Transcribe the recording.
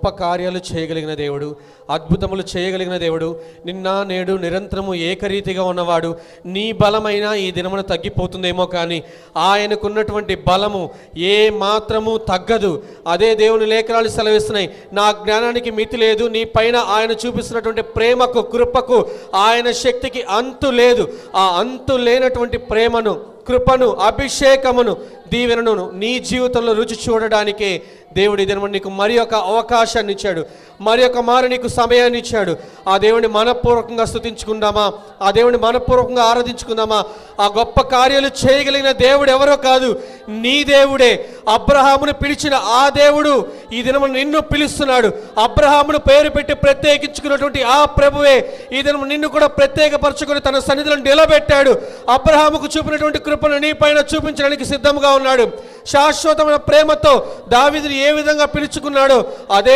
గొప్ప కార్యాలు చేయగలిగిన దేవుడు, అద్భుతములు చేయగలిగిన దేవుడు, నిన్న నేడు నిరంతరము ఏకరీతిగా ఉన్నవాడు. నీ బలమైన ఈ దినమున తగ్గిపోతుందేమో, కానీ ఆయనకున్నటువంటి బలము ఏ మాత్రము తగ్గదు. అదే దేవుని లేఖనాలు సెలవిస్తున్నాయి. నా జ్ఞానానికి మితి లేదు, నీ పైన ఆయన చూపిస్తున్నటువంటి ప్రేమకు, కృపకు, ఆయన శక్తికి అంతు లేదు. ఆ అంతు లేనటువంటి ప్రేమను, కృపను, అభిషేకమును, దీవెనను నీ జీవితంలో రుచి చూడడానికే దేవుడి దినము నీకు మరి ఒక అవకాశాన్ని ఇచ్చాడు, మరి ఒక మారు నీకు సమయాన్ని ఇచ్చాడు. ఆ దేవుని మనపూర్వకంగా స్తుతించుకుందామా? ఆ దేవుని మనపూర్వకంగా ఆరాధించుకుందామా? ఆ గొప్ప కార్యాలు చేయగలిగిన దేవుడు ఎవరో కాదు, నీ దేవుడే. అబ్రహామును పిలిచిన ఆ దేవుడు ఈ దినము నిన్ను పిలుస్తున్నాడు. అబ్రహామును పేరు పెట్టి ప్రత్యేకించుకున్నటువంటి ఆ ప్రభువే ఈ దినము నిన్ను కూడా ప్రత్యేకపరచుకొని తన సన్నిధిలో నిలబెట్టాడు. అబ్రహాముకు చూపినటువంటి కృపను నీ పైన చూపించడానికి సిద్ధంగా ఉన్నాడు. శాశ్వతమైన ప్రేమతో దావీదుని ఏ విధంగా పిలుచుకున్నాడో అదే